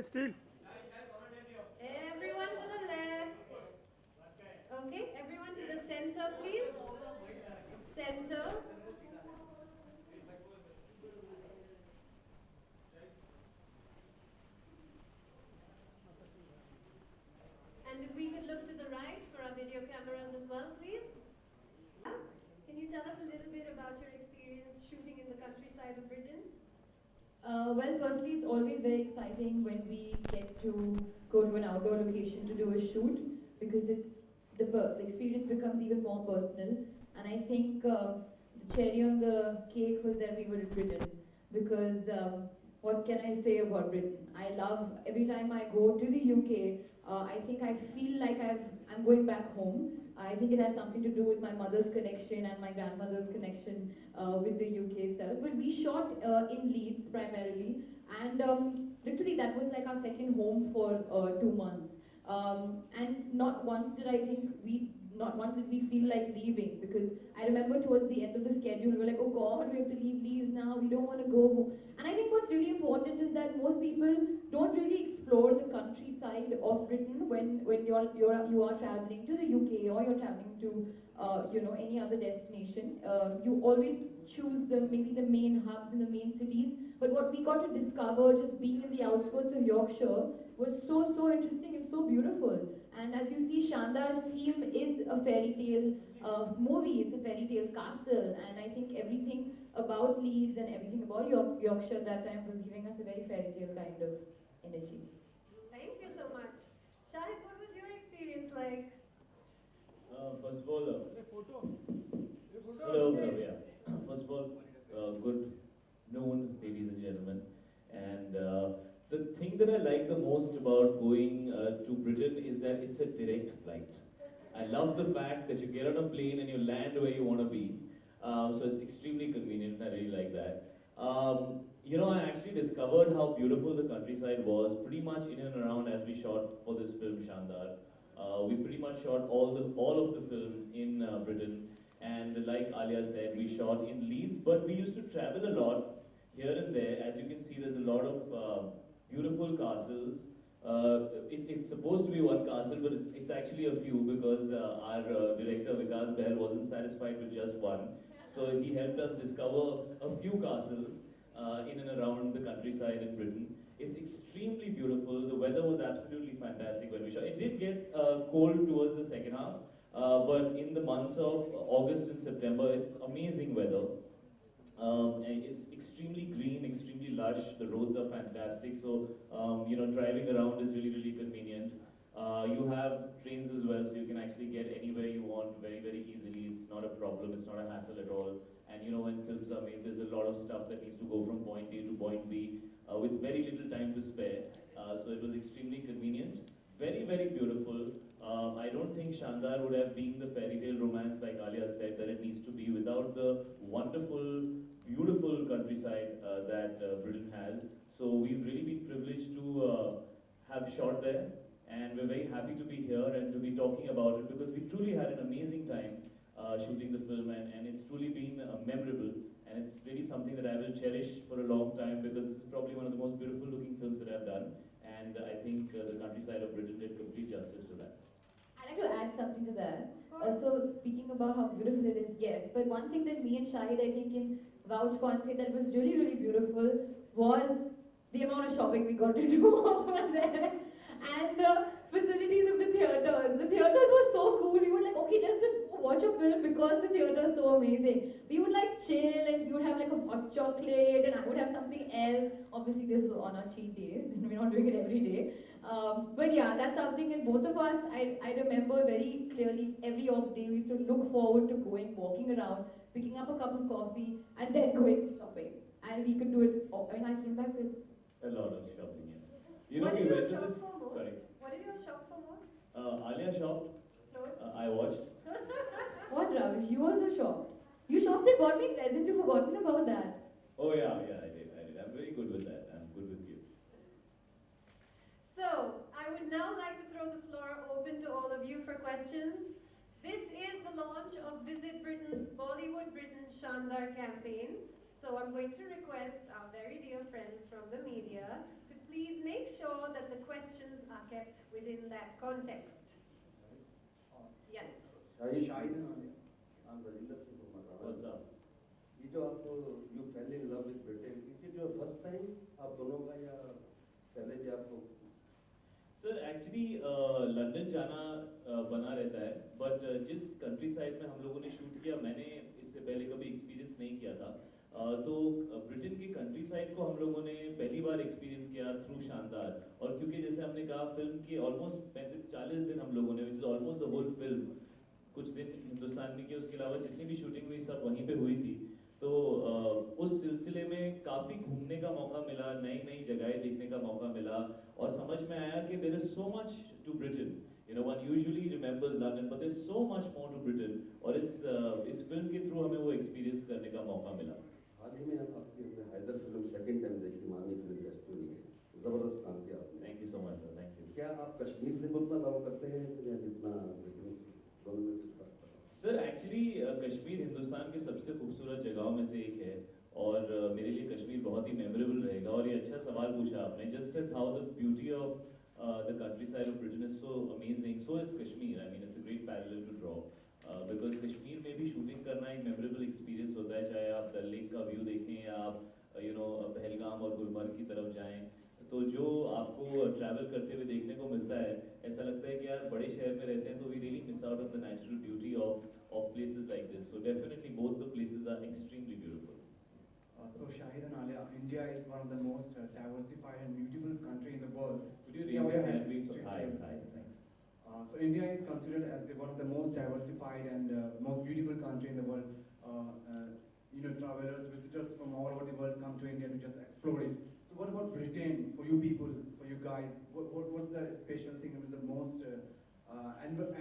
still. Everyone to the left. Okay, everyone to the center, please. Center. And if we could look to the right for our video cameras as well, please. Can you tell us a little bit about your experience shooting in the countryside of Britain? Well, firstly, it's always very exciting when we get to go to an outdoor location to do a shoot because the experience becomes even more personal. And I think the cherry on the cake was that we were in Britain because what can I say about Britain? I love every time I go to the UK. I think I feel like I'm going back home. I think it has something to do with my mother's connection and my grandmother's connection with the UK itself. But we shot in Leeds primarily, and literally that was like our second home for 2 months. And not once did we feel like leaving, because I remember towards the end of the schedule we were like, oh God, we have to leave Leeds now. We don't want to go. And I think what's really important is that most people don't really explore the countryside of Britain when you are traveling to the UK or you're traveling to any other destination. You always choose maybe the main hubs and the main cities. But what we got to discover just being in the outskirts of Yorkshire was so interesting and so beautiful. And as you see, Shandar's theme is a fairy tale movie. It's a fairy tale castle, and I think everything about Leeds and everything about Yorkshire that time was giving us a very fairy tale kind of energy. Thank you so much. Shahid, what was your experience like? First of all, hello, yeah. First of all, good noon, ladies and gentlemen. And the thing that I like the most about going to Britain is that it's a direct flight. I love the fact that you get on a plane and you land where you want to be. So it's extremely convenient, and I really like that. I actually discovered how beautiful the countryside was pretty much in and around as we shot for this film, Shandar. We pretty much shot all of the film in Britain, and like Alia said, we shot in Leeds, but we used to travel a lot here and there. As you can see, there's a lot of beautiful castles. It's supposed to be one castle, but it's actually a few because our director Vikas Behl wasn't satisfied with just one. So he helped us discover a few castles in and around the countryside in Britain. It's extremely beautiful. The weather was absolutely fantastic when we shot. It did get cold towards the second half, but in the months of August and September, it's amazing weather. And it's extremely green, extremely lush. The roads are fantastic, so driving around is really convenient. You have trains as well, so you can actually get anywhere you want very easily. It's not a problem. It's not a hassle at all. And when films are made, there's a lot of stuff that needs to go from point A to point B with very little time to spare. So it was extremely convenient. Very beautiful. I don't think Shandar would have been the fairy tale romance, like Alia said, that it needs to be without the wonderful, beautiful countryside that Britain has. So we've really been privileged to have shot there, and we're very happy to be here and to be talking about it, because we truly had an amazing time shooting the film, and it's truly been memorable, and it's really something that I will cherish for a long time, because this is probably one of the most beautiful looking films that I've done, and I think the countryside of Britain did complete justice to that. I'd like to add something to that. Also, speaking about how beautiful it is, yes. But one thing that me and Shahid, I think, can vouch for and say that was really beautiful was the amount of shopping we got to do over there. And the facilities of the theatres. The theatres were so cool. We would like, okay, let's just watch a film because the theatre is so amazing. We would like chill, and you would have like a hot chocolate, and I would have something else. Obviously, this was on our cheat days, and we're not doing it every day. But yeah, that's something, and both of us, I remember very clearly every off day we used to look forward to walking around, picking up a cup of coffee, and then going shopping. And we could do it. I came back with a lot of shopping, yes. What did you all shop for most? Sorry. What did you all shop for most? Alia shopped. Clothes? I watched. What, Ravish? You also shopped. You shopped and got me presents. You've forgotten about that. Oh yeah, I did. I'm very good with that. I'm good with gifts. So, I would now like to throw the floor open to all of you for questions. This is the launch of Visit Britain's Bollywood Britain Shandar campaign. So I'm going to request our very dear friends from the media to please make sure that the questions are kept within that context. Yes. Shahid What's up? ये जो आप you fell in love with Britain, is it your first time आप दोनों का या पहले भी आपको? सर एक्चुअली लंदन जाना बना रहता है, बट जिस कंट्री साइड में हम लोगों ने शूट किया, मैंने इससे पहले कभी एक्सपीरियंस नहीं किया था। तो ब्रिटेन की कंट्री साइड को हम लोगों ने पहली बार एक्सपीरियंस किया थ्रू शानदार। और क्योंकि जैसे हमने कहा, फिल्म के ऑलमोस्ट 35-40 दिन हम लोगों ने, which is almost the whole film, कुछ दिन हिंदुस्तान में किए, उसके अलावा जितनी भी शूटिंग हुई सब वहीं पे हुई थी। तो उस सिलसिले में काफ़ी घूमने का मौका मिला, नई नई जगहें देखने का मौका मिला, और समझ में आया कि there is so much to Britain. You know, one usually remembers London, but there is so much more to Britain. और इस फिल्म के थ्रू हमें वो एक्सपीरियंस करने का मौका मिला। हाल ही में आपकी हैदर फिल्म सेकंड टाइम देखी, मानी फिल्म रेस्क्यू में, जबरदस्त काम किया आपने। Thank you so much sir, thank you. क्या आप कश्मीर से उतना लव करते हैं या जितना ब्रिटेन से? दोनों में कुछ फर्क पता? सर एक्चुअली कश्मीर हिंदुस्तान के सबसे खूबसूरत जगहों में से एक है, और मेरे लिए कश्मीर बहुत ही मेमोरेबल रहेगा। और ये अच्छा सवाल पूछा आपने। Just as how the beauty of the country side of Britain is so amazing, so is Kashmir. I mean it's a great parallel to draw, because Kashmir में भी शूटिंग करना एक मेमोरेबल एक्सपीरियंस होता है, चाहे आप डल लेक का व्यू देखें या आप पहलगाम और गुलमर्ग की तरफ जाएं। तो जो आपको ट्रैवल करते हुए देखने को मिलता है, ऐसा लगता है कि यार बड़े शहर में रहते हैं तो we really miss out of the natural beauty of places like this. So definitely both the places are extremely beautiful. So Shahid and Alia, India is one of the most diversified and beautiful country in the world. Could you raise your hand, please? Hi, thanks. So India is considered as one of the most diversified and most beautiful country in the world. Travelers, visitors from all over the world come to India to just explore it. So what about Britain for you people, for you guys? What's the special thing? What is the most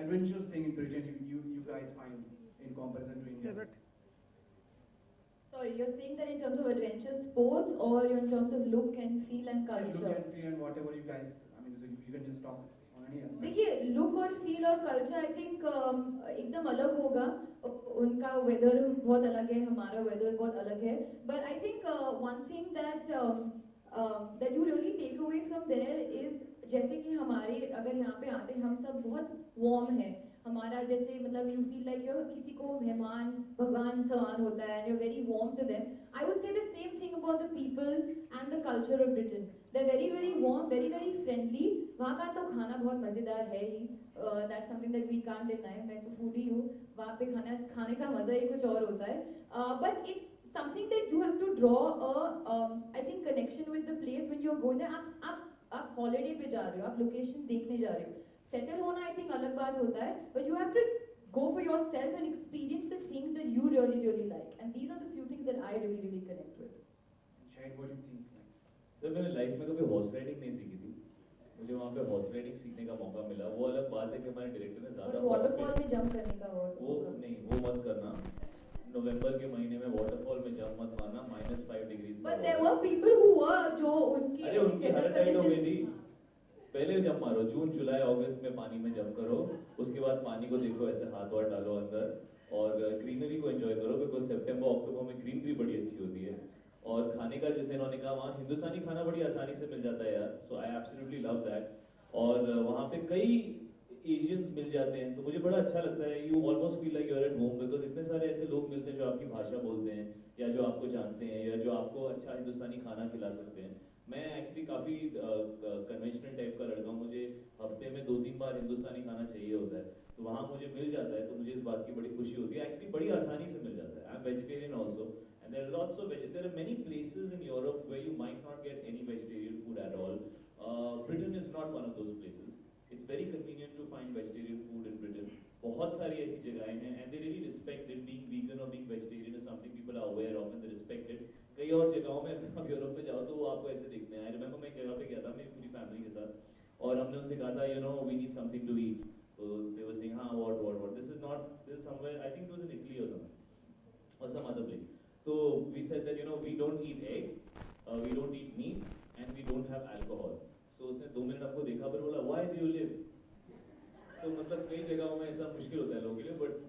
adventurous thing in Britain you guys find in comparison to India? Sorry, you're saying that in terms of adventure sports or in terms of look and feel and culture? Look and feel and whatever you guys, I mean, so you can just talk on any aspect. देखिए, look और feel और culture I think एकदम अलग होगा। उनका weather बहुत अलग है, हमारा वेदर बहुत अलग है। But I think one thing that you really take away from there is, जैसे कि हमारे अगर यहाँ पे आते हैं हम सब बहुत वार्म है। हमारा जैसे मतलब यू फील लाइक यू किसी को मेहमान भगवान समान होता है, you are very warm to them. I would say the same thing about the people and the culture of Britain. They are very very warm, very very friendly. वहाँ का तो खाना बहुत मज़ेदार है ही, that's something that we can't deny. मैं तो फूडी हूँ, वहाँ पे खाने का मज़ा ही कुछ और होता है। But it's something that you have to draw a I think connection with the place when you're going there. आप हॉलिडे पे जा रहे हो, आप लोकेशन देखने जा रहे हो। सेटल होना आई थिंक अलग बात होता है, but you have to go for yourself and experience the things that you really really like, and these are the few things that I really really connect with. Shahid, what do you think? Sir मैंने life में कभी horse riding नहीं सीखी थी, मुझे वहाँ पे horse riding सीखने का मौका मिला। वो अलग बात है कि हमारे डायरेक्टर ने ज़्यादा वाटरफॉल में जंप करने का वो नहीं, वो मत करना। नवंबर के महीने में वाटरफॉल में जंप मत मारना, -5 degree. But there were people who were जो उनकी अरे उनकी हालत टाइट हो गई थी। पहले जंप मारो, जून जुलाई अगस्त में पानी में जंप करो, उसके बाद पानी को देखो, ऐसे हाथ वाथ डालो अंदर और ग्रीनरी को एंजॉय करो, बिकॉज सितंबर अक्टूबर में ग्रीनरी बड़ी अच्छी होती है। और खाने का जैसे इन्होंने कहा, वहाँ हिंदुस्तानी खाना बड़ी आसानी से मिल जाता है यार, सो आई एब्सोल्युटली लव दैट। और वहाँ पे कई एशियंस मिल जाते हैं, तो मुझे बड़ा अच्छा लगता है। You almost feel like you are at home, because इतने सारे ऐसे लोग मिलते हैं जो आपकी भाषा बोलते हैं या जो आपको जानते हैं या जो आपको अच्छा हिंदुस्तानी खाना खिला सकते हैं। मैं एक्चुअली काफ़ी कन्वेंशनल टाइप का लड़का हूँ, मुझे हफ्ते में 2-3 बार हिंदुस्तानी खाना चाहिए होता है, तो वहाँ मुझे मिल जाता है, तो मुझे इस बात की बड़ी खुशी होती है। एक्चुअली बड़ी आसानी से मिल जाता है। I am vegetarian also, and there are lots of there are many places in Europe where you might not get any vegetarian food at all. Britain is not one of those places. It's very convenient to find vegetarian food in Britain. बहुत सारी ऐसी जगहें हैं, and they really respect it. Being vegan और being vegetarian is something people are aware of and they respect it. कई और जगहों में आप यूरोप में जाओ तो वो आपको ऐसे देखते हैं। आई रिमेंबर मैं एक जगह पे गया था मेरी पूरी फैमिली के साथ, और हमने उनसे कहा था you know we need something to eat, तो दे वर सेइंग हाँ what this is not, this is somewhere, I think it was in Italy और समवेयर और सम अदर प्लेस। तो we said that you know we don't eat egg, we don't eat meat and we don't have alcohol. So उसने 2 minute आपको देखा, पर बोला why do you live. तो मतलब कई जगहों में ऐसा मुश्किल होता है लोगों के लिए, बट